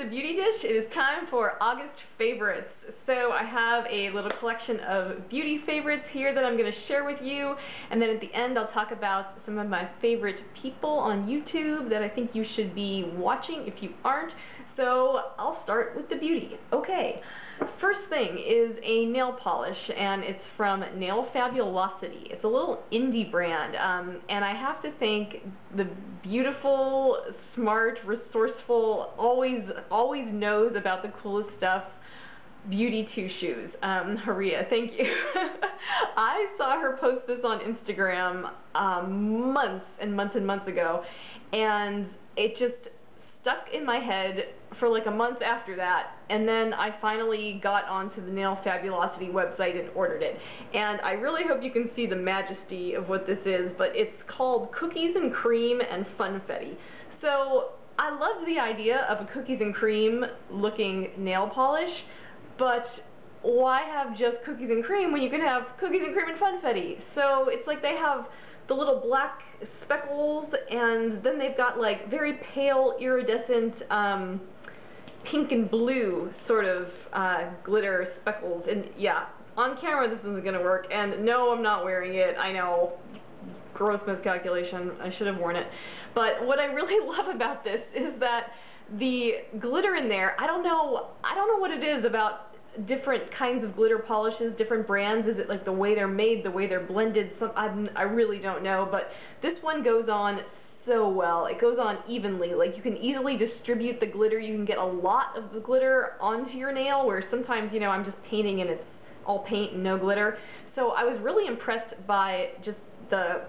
the beauty dish. It is time for August favorites. So I have a little collection of beauty favorites here that I'm going to share with you, and then at the end I'll talk about some of my favorite people on YouTube that I think you should be watching if you aren't. So I'll start with the beauty. Okay, first thing is a nail polish, and it's from Nail Fabulosity. It's a little indie brand, and I have to thank the beautiful, smart, resourceful, always knows about the coolest stuff, Beauty Two Shoes. Haria, thank you. I saw her post this on Instagram months and months and months ago, and it just stuck in my head for like a month after that, and then I finally got onto the Nail Fabulosity website and ordered it. And I really hope you can see the majesty of what this is, but it's called Cookies and Cream and Funfetti. So I love the idea of a cookies and cream looking nail polish, but why have just cookies and cream when you can have cookies and cream and funfetti? So it's like they have the little black speckles, and then they've got like very pale iridescent pink and blue sort of glitter speckles. And yeah, on camera this isn't gonna work, and no, I'm not wearing it. I know, gross miscalculation, I should have worn it. But what I really love about this is that the glitter in there, I don't know what it is about different kinds of glitter polishes, different brands. Is it like the way they're made, the way they're blended? I really don't know, but this one goes on so well. It goes on evenly. Like, you can easily distribute the glitter. You can get a lot of the glitter onto your nail, where sometimes, you know, I'm just painting and it's all paint and no glitter. So I was really impressed by just the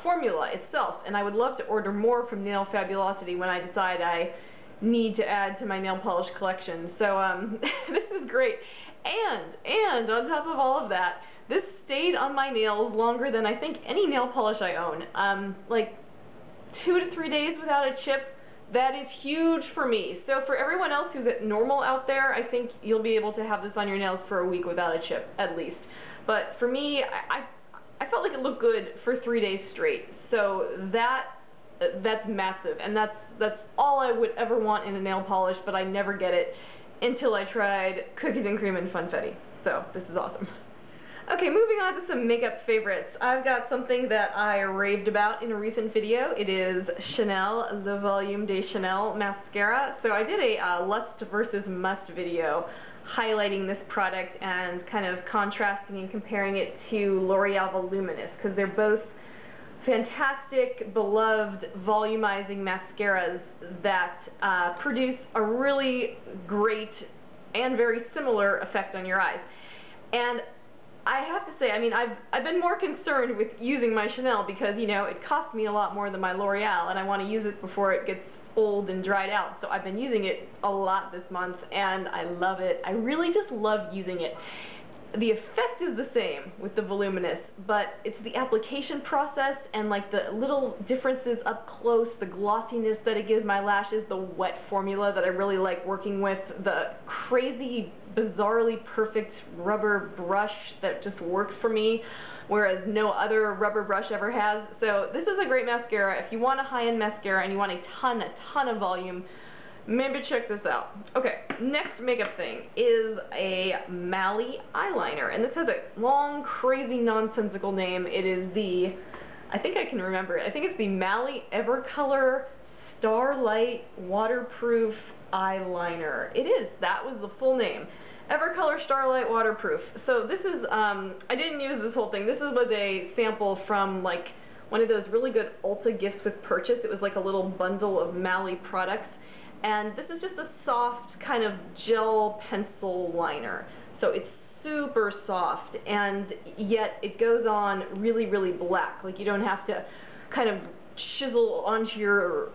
formula itself, and I would love to order more from Nail Fabulosity when I decide I need to add to my nail polish collection. So this is great. And on top of all of that, this stayed on my nails longer than I think any nail polish I own. Like 2 to 3 days without a chip. That is huge for me. So for everyone else who's at normal out there, I think you'll be able to have this on your nails for a week without a chip, at least. But for me, I felt like it looked good for 3 days straight. So that's massive, and that's all I would ever want in a nail polish, but I never get it until I tried Cookies and Cream and Funfetti. So this is awesome. Okay, moving on to some makeup favorites. I've got something that I raved about in a recent video. It is Chanel Le Volume de Chanel mascara. So I did a Lust versus Must video highlighting this product and kind of contrasting and comparing it to L'Oreal Voluminous, because they're both fantastic, beloved, volumizing mascaras that produce a really great and very similar effect on your eyes. And I have to say, I mean, I've been more concerned with using my Chanel because, you know, it costs me a lot more than my L'Oreal, and I want to use it before it gets old and dried out. So I've been using it a lot this month, and I love it. I really just love using it. The effect is the same with the Voluminous, but it's the application process and like the little differences up close, the glossiness that it gives my lashes, the wet formula that I really like working with, the crazy, bizarrely perfect rubber brush that just works for me, whereas no other rubber brush ever has. So this is a great mascara. If you want a high-end mascara and you want a ton of volume, maybe check this out. Okay, next makeup thing is a Mally eyeliner, and this has a long, crazy, nonsensical name. It is the, I think I can remember it, I think it's the Mally Evercolor Starlight Waterproof Eyeliner. It is, that was the full name. Evercolor Starlight Waterproof. So this is, I didn't use this whole thing. This was a sample from like one of those really good Ulta gifts with purchase. It was like a little bundle of Mally products. And this is just a soft kind of gel pencil liner. So it's super soft, and yet it goes on really, really black. Like, you don't have to kind of chisel onto your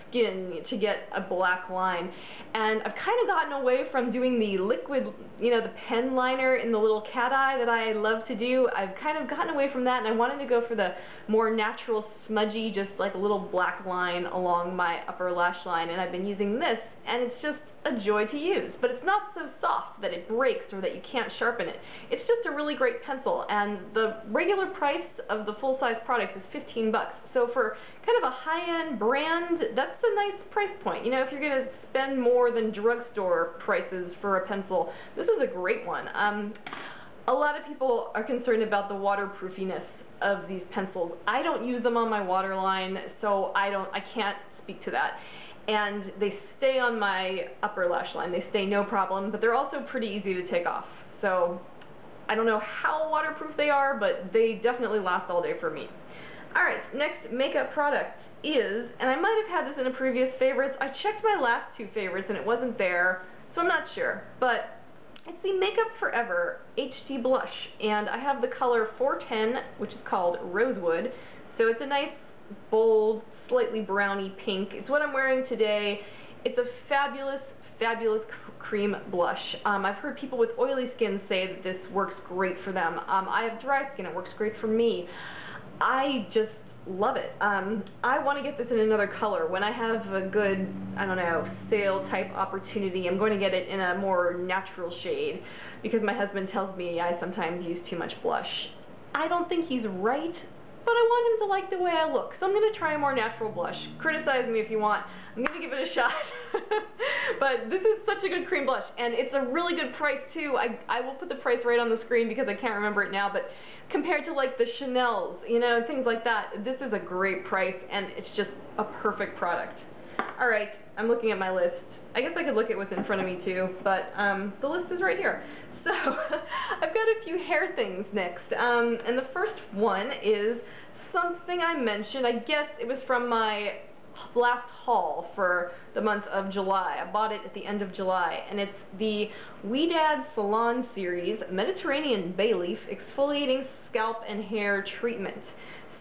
skin to get a black line. And I've kind of gotten away from doing the liquid, you know, the pen liner in the little cat eye that I love to do. I've kind of gotten away from that, and I wanted to go for the more natural, smudgy, just like a little black line along my upper lash line. And I've been using this, and it's just a joy to use, but it's not so soft that it breaks or that you can't sharpen it. It's just a really great pencil, and the regular price of the full-size product is 15 bucks. So for kind of a high-end brand, that's a nice price point. You know, if you're going to spend more than drugstore prices for a pencil, this is a great one. A lot of people are concerned about the waterproofiness of these pencils. I don't use them on my waterline, so I can't speak to that. And they stay on my upper lash line. They stay no problem, but they're also pretty easy to take off. So I don't know how waterproof they are, but they definitely last all day for me. Alright, next makeup product is, and I might have had this in a previous favorites, I checked my last two favorites and it wasn't there, so I'm not sure, but it's the Makeup Forever HD Blush, and I have the color 410, which is called Rosewood, so it's a nice, bold, slightly browny pink. It's what I'm wearing today. It's a fabulous, fabulous cream blush. I've heard people with oily skin say that this works great for them. I have dry skin, it works great for me. I just love it. I want to get this in another color. When I have a good, I don't know, sale type opportunity, I'm going to get it in a more natural shade because my husband tells me I sometimes use too much blush. I don't think he's right, but I want him to like the way I look, so I'm going to try a more natural blush. Criticize me if you want. I'm going to give it a shot. But this is such a good cream blush, and it's a really good price too. I will put the price right on the screen because I can't remember it now, but compared to like the Chanel's, you know, things like that, this is a great price, and it's just a perfect product. Alright, I'm looking at my list. I guess I could look at what's in front of me too, but the list is right here. So, I've got a few hair things next, and the first one is something I mentioned. I guess it was from my last haul for the month of July. I bought it at the end of July, and it's the Ouidad Salon Series Mediterranean Bay Leaf Exfoliating Scalp and Hair Treatment.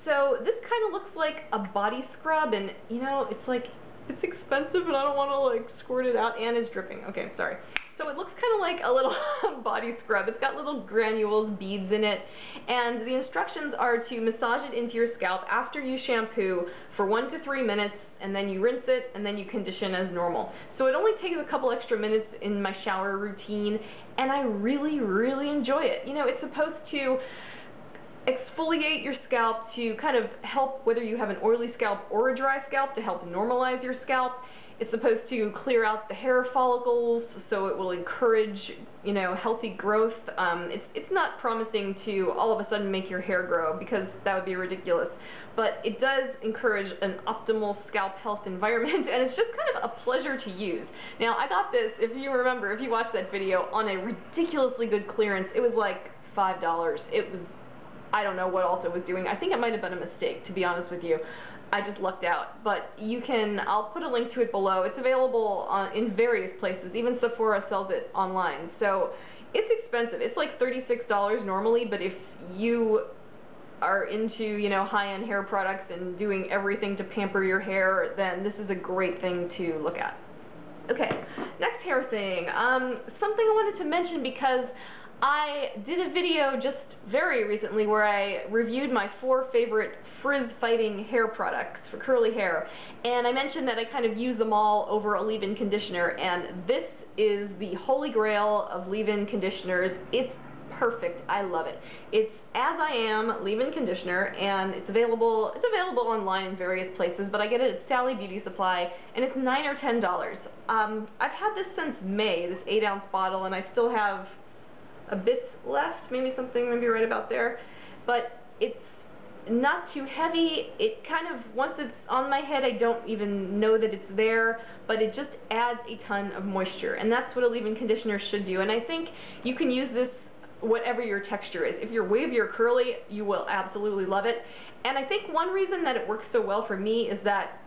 So this kind of looks like a body scrub, and you know, it's expensive and I don't want to like squirt it out, and it's dripping. Okay, sorry. So it looks kind of like a little body scrub. It's got little granules, beads in it, and the instructions are to massage it into your scalp after you shampoo for 1 to 3 minutes, and then you rinse it, and then you condition as normal. So it only takes a couple extra minutes in my shower routine, and I really, really enjoy it. You know, it's supposed to exfoliate your scalp to kind of help whether you have an oily scalp or a dry scalp, to help normalize your scalp. It's supposed to clear out the hair follicles, so it will encourage, you know, healthy growth. It's not promising to all of a sudden make your hair grow, because that would be ridiculous. But it does encourage an optimal scalp health environment, and it's just kind of a pleasure to use. Now, I got this, if you remember, if you watched that video, on a ridiculously good clearance. It was like $5. It was, I don't know what else it was doing. I think it might have been a mistake, to be honest with you. I just lucked out, but you can, I'll put a link to it below. It's available in various places. Even Sephora sells it online. So it's expensive. It's like $36 normally, but if you are into, you know, high-end hair products and doing everything to pamper your hair, then this is a great thing to look at. Okay, next hair thing. Something I wanted to mention because I did a video just very recently where I reviewed my 4 favorite frizz-fighting hair products for curly hair, and I mentioned that I kind of use them all over a leave-in conditioner, and this is the holy grail of leave-in conditioners. It's perfect. I love it. It's As I Am leave-in conditioner, and it's available online in various places, but I get it at Sally Beauty Supply, and it's $9 or $10. I've had this since May, this 8-ounce bottle, and I still have a bit left, maybe right about there, but it's not too heavy. It kind of, once it's on my head, I don't even know that it's there, but it just adds a ton of moisture, and that's what a leave-in conditioner should do. And I think you can use this whatever your texture is. If you're wavy or curly, you will absolutely love it. And I think one reason that it works so well for me is that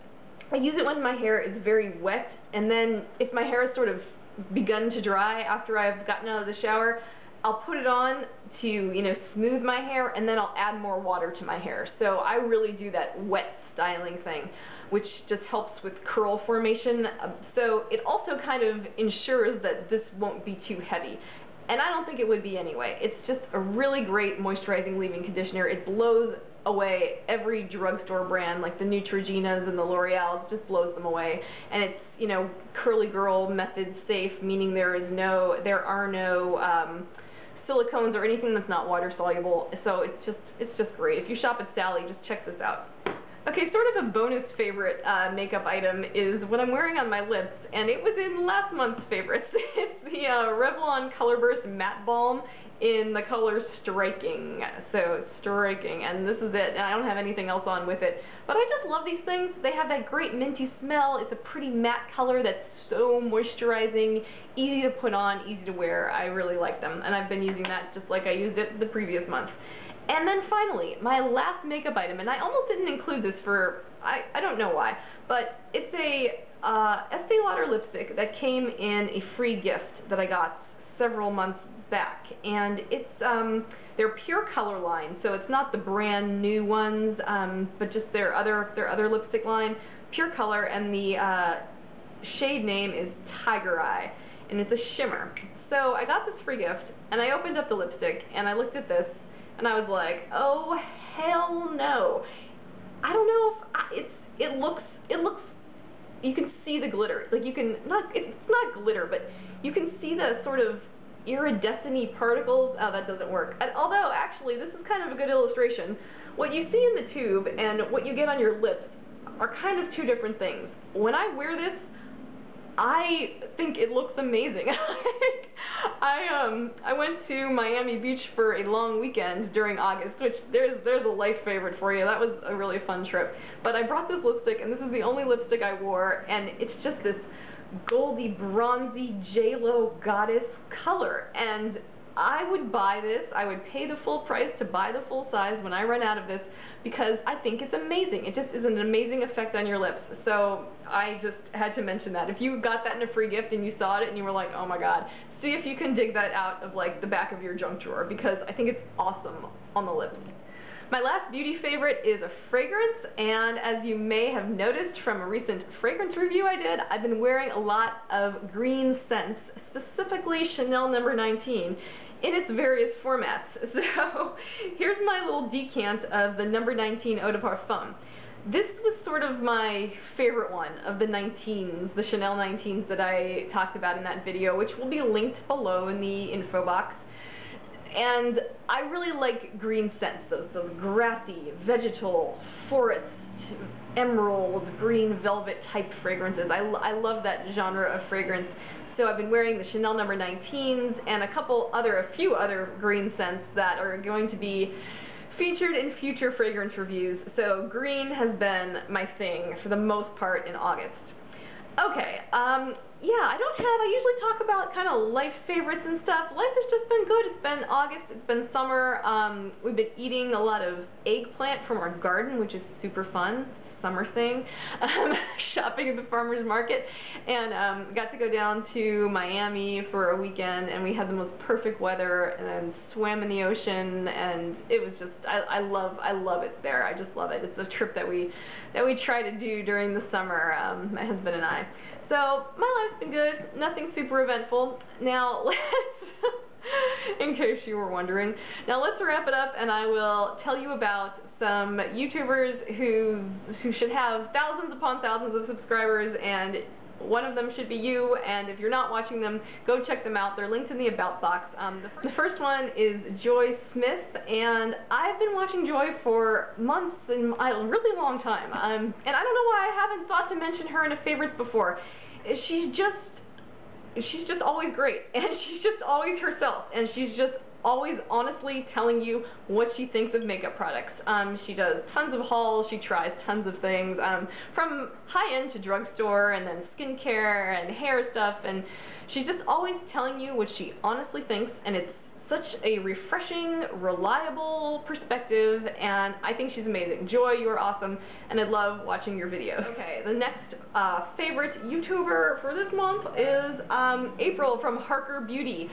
I use it when my hair is very wet, and then if my hair has sort of begun to dry after I've gotten out of the shower, I'll put it on to, you know, smooth my hair, and then I'll add more water to my hair. So I really do that wet styling thing, which just helps with curl formation. So it also kind of ensures that this won't be too heavy. And I don't think it would be anyway. It's just a really great moisturizing leave-in conditioner. It blows away every drugstore brand, like the Neutrogenas and the L'Oreals, just blows them away. And it's, you know, Curly Girl method safe, meaning there are no silicones or anything that's not water soluble. So it's just great. If you shop at Sally, just check this out. Okay, sort of a bonus favorite makeup item is what I'm wearing on my lips, and it was in last month's favorites. It's the Revlon Colorburst Matte Balm in the color Striking. So, Striking, and this is it, and I don't have anything else on with it. But I just love these things. They have that great minty smell. It's a pretty matte color that's so moisturizing, easy to put on, easy to wear. I really like them, and I've been using that just like I used it the previous month. And then finally, my last makeup item, and I almost didn't include this for, I don't know why, but it's a Estee Lauder lipstick that came in a free gift that I got several months back. And it's their Pure Color line, so it's not the brand new ones, but just their other lipstick line, Pure Color, and the shade name is Tiger Eye, and it's a shimmer. So I got this free gift, and I opened up the lipstick, and I looked at this, and I was like, oh, hell no. I don't know if it looks, you can see the glitter. Like, it's not glitter, but you can see the sort of iridescent-y particles. Oh, that doesn't work. And although, actually, this is kind of a good illustration. What you see in the tube and what you get on your lips are kind of two different things. When I wear this, I think it looks amazing. I went to Miami Beach for a long weekend during August, which there's a life favorite for you. That was a really fun trip. But I brought this lipstick, and this is the only lipstick I wore, and it's just this goldy, bronzy, J-Lo goddess color. And I would buy this. I would pay the full price to buy the full size when I run out of this, because I think it's amazing. It just is an amazing effect on your lips. So I just had to mention that. If you got that in a free gift and you saw it and you were like, oh my god, see if you can dig that out of like the back of your junk drawer, because I think it's awesome on the lips. My last beauty favorite is a fragrance, and as you may have noticed from a recent fragrance review I did, I've been wearing a lot of green scents, specifically Chanel No. 19. In its various formats. So here's my little decant of the No. 19 Eau de Parfum. This was sort of my favorite one of the 19s, the Chanel 19s that I talked about in that video, which will be linked below in the info box. And I really like green scents, those grassy, vegetal, forest, emerald, green velvet type fragrances. I love that genre of fragrance. So I've been wearing the Chanel No. 19s and a few other green scents that are going to be featured in future fragrance reviews. So green has been my thing for the most part in August. Okay, yeah, I usually talk about kind of life favorites and stuff. Life has just been good. It's been August, it's been summer. We've been eating a lot of eggplant from our garden, which is super fun. Summer thing, shopping at the farmer's market, and got to go down to Miami for a weekend, and we had the most perfect weather, and then swam in the ocean, and it was just, I love it there. I just love it. It's a trip that we try to do during the summer, my husband and I. So my life's been good, nothing super eventful. Now let's in case you were wondering. Now let's wrap it up, and I will tell you about some YouTubers who should have thousands upon thousands of subscribers, and one of them should be you, and if you're not watching them, go check them out. They're linked in the About box. The first one is Joy Smith, and I've been watching Joy for months and a really long time, and I don't know why I haven't thought to mention her in a favorites before. She's just always great, and she's just always herself, and she's just always honestly telling you what she thinks of makeup products. She does tons of hauls, she tries tons of things, from high-end to drugstore, and then skincare and hair stuff, and she's just always telling you what she honestly thinks, and it's such a refreshing, reliable perspective, and I think she's amazing. Joy, you're awesome, and I love watching your videos. Okay, the next favorite YouTuber for this month is April from Harker Beauty.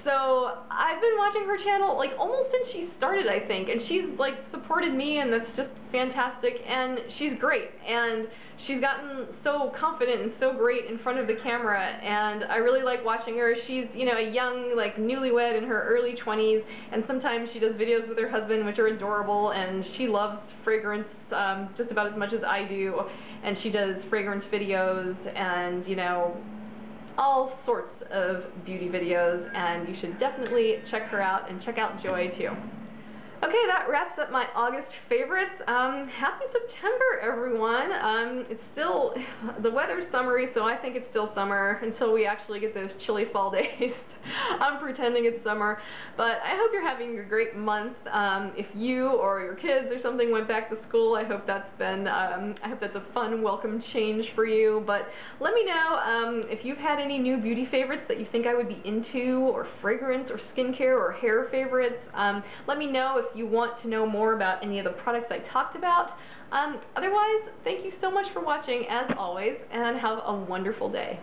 So I've been watching her channel like almost since she started, I think, and she's like supported me, and that's just fantastic, and she's great, and she's gotten so confident and so great in front of the camera, and I really like watching her. She's, you know, a young, like, newlywed in her early 20s, and sometimes she does videos with her husband, which are adorable, and she loves fragrance just about as much as I do, and she does fragrance videos and, you know, all sorts of beauty videos, and you should definitely check her out and check out Joy too. Okay, that wraps up my August favorites. Happy September, everyone. It's still, the weather's summery, so I think it's still summer until we actually get those chilly fall days. I'm pretending it's summer, but I hope you're having a great month. If you or your kids or something went back to school, I hope that's been, I hope that's a fun, welcome change for you. But let me know if you've had any new beauty favorites that you think I would be into, or fragrance, or skincare, or hair favorites. Let me know if you want to know more about any of the products I talked about. Otherwise, thank you so much for watching, as always, and have a wonderful day.